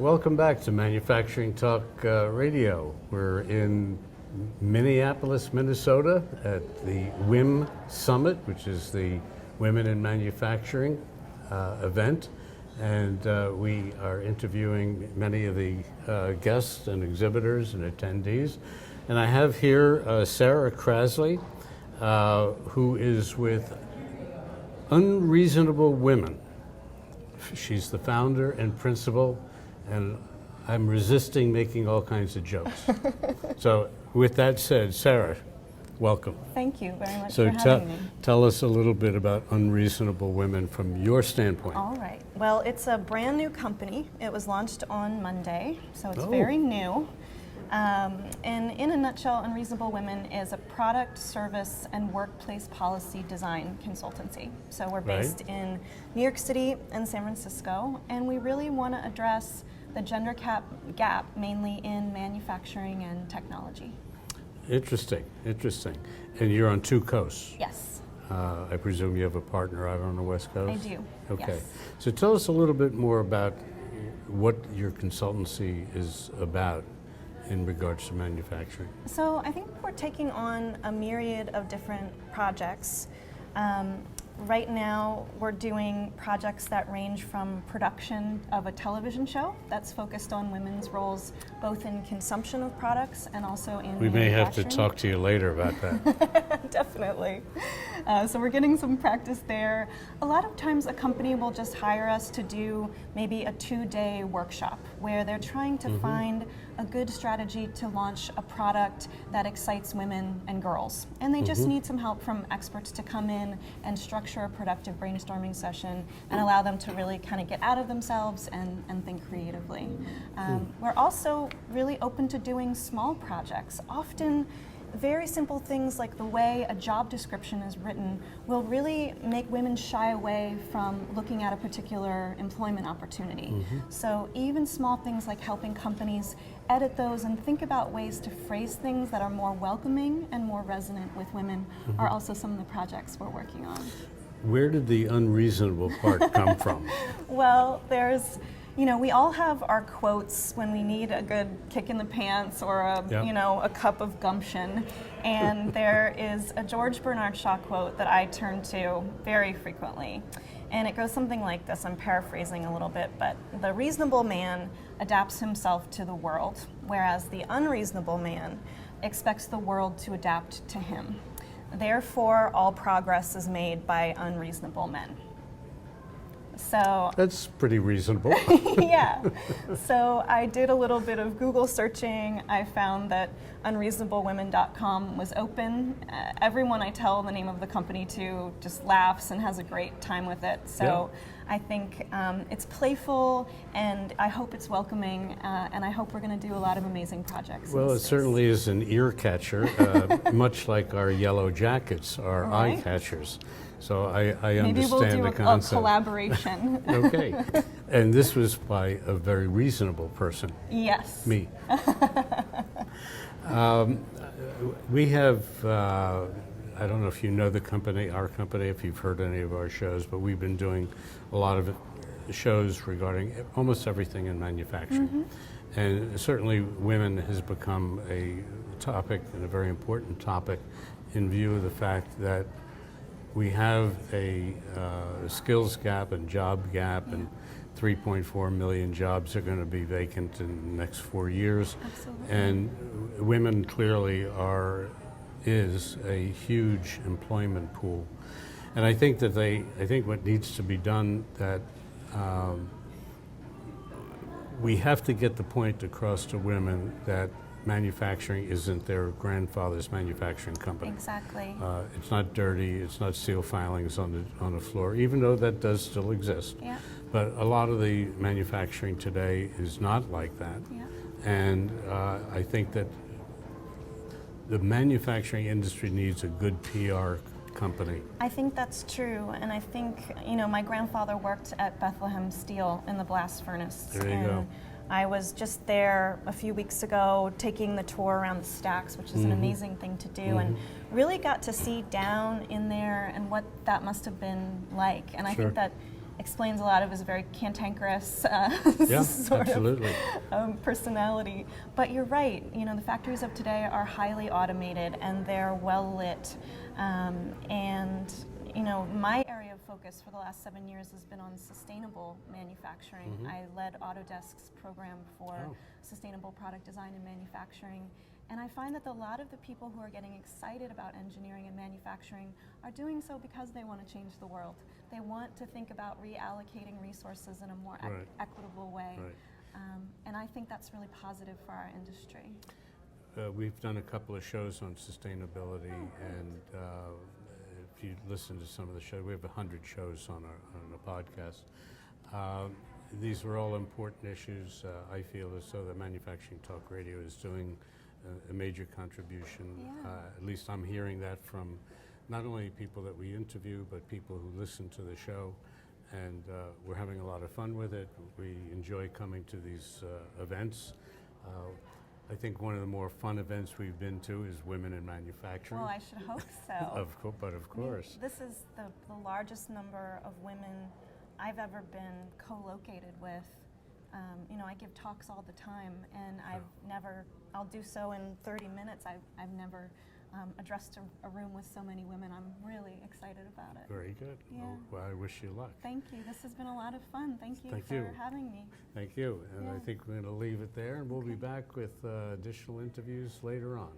welcome back to Manufacturing Talk Radio. We're in Minneapolis, Minnesota at the WiM Summit, which is the Women in Manufacturing event. And we are interviewing many of the guests and exhibitors and attendees. And I have here Sarah Krasley, who is with Unreasonable Women. She's the founder and principal, and I'm resisting making all kinds of jokes. So with that said, Sarah, welcome. Thank you very much for having me. Tell us a little bit about Unreasonable Women from your standpoint. All right. Well, it's a brand new company. It was launched on Monday, so it's very new. And in a nutshell, Unreasonable Women is a product, service, and workplace policy design consultancy. So we're based in New York City and San Francisco, and we really want to address the gender gap mainly in manufacturing and technology. Interesting, interesting. And you're on two coasts? Yes. I presume you have a partner out on the West Coast? I do, Okay. yes. So tell us a little bit more about what your consultancy is about in regards to manufacturing. So I think we're taking on a myriad of different projects. Right now, we're doing projects that range from production of a television show that's focused on women's roles, both in consumption of products and also in We may have to manufacturing. talk to you later about that. Definitely. So we're getting some practice there. A lot of times a company will just hire us to do maybe a 2-day workshop where they're trying to find a good strategy to launch a product that excites women and girls. And they just need some help from experts to come in and structure a productive brainstorming session and allow them to really kind of get out of themselves and think creatively. We're also really open to doing small projects. Often very simple things like the way a job description is written will really make women shy away from looking at a particular employment opportunity. So even small things like helping companies edit those and think about ways to phrase things that are more welcoming and more resonant with women are also some of the projects we're working on. Where did the unreasonable part come from? Well, we all have our quotes when we need a good kick in the pants or a cup of gumption. And there is a George Bernard Shaw quote that I turn to very frequently. And it goes something like this. I'm paraphrasing a little bit, but the reasonable man adapts himself to the world, whereas the unreasonable man expects the world to adapt to him. Therefore, all progress is made by unreasonable men. So That's pretty reasonable. yeah. So I did a little bit of Google searching. I found that unreasonablewomen.com was open. Everyone I tell the name of the company to just laughs and has a great time with it. So I think it's playful, and I hope it's welcoming, and I hope we're going to do a lot of amazing projects. Well, it certainly is an ear catcher, much like our yellow jackets are eye catchers. So I Maybe understand we'll do the a concept. Collaboration. Okay. And this was by a very reasonable person. Yes. Me. We have, I don't know if you know the company, our company, if you've heard any of our shows, but we've been doing a lot of shows regarding almost everything in manufacturing. And certainly women has become a topic, and a very important topic, in view of the fact that we have a skills gap and job gap, and 3.4 million jobs are going to be vacant in the next 4 years. Absolutely. And women clearly is a huge employment pool. And I think that I think what needs to be done, that we have to get the point across to women that manufacturing isn't their grandfather's manufacturing company. Exactly. It's not dirty, it's not steel filings on the floor, even though that does still exist. Yeah. But a lot of the manufacturing today is not like that. Yeah. And I think that the manufacturing industry needs a good PR company. I think that's true, and I think, my grandfather worked at Bethlehem Steel in the blast furnace. There you go. I was just there a few weeks ago taking the tour around the stacks, which is an amazing thing to do, and really got to see down in there and what that must have been like. And I think that explains a lot of his very cantankerous Yeah, sort absolutely. of personality. But you're right, you know, the factories of today are highly automated and they're well lit. And, you know, my area of focus for the last 7 years has been on sustainable manufacturing. I led Autodesk's program for sustainable product design and manufacturing. And I find that a lot of the people who are getting excited about engineering and manufacturing are doing so because they want to change the world. They want to think about reallocating resources in a more equitable way. And I think that's really positive for our industry. We've done a couple of shows on sustainability, and if you listen to some of the shows, we have 100 shows on the podcast. These are all important issues. I feel as though the Manufacturing Talk Radio is doing a major contribution. At least I'm hearing that from not only people that we interview, but people who listen to the show. And we're having a lot of fun with it. We enjoy coming to these events. I think one of the more fun events we've been to is Women in Manufacturing. Well, I should hope so. Of course. I mean, this is the largest number of women I've ever been co-located with. You know, I give talks all the time, and I'll do so in 30 minutes. I've never addressed a room with so many women. I'm really excited about it. Very good. Yeah. Well, I wish you luck. Thank you. This has been a lot of fun. Thank you for having me. Thank you. And I think we're going to leave it there, and we'll be back with additional interviews later on.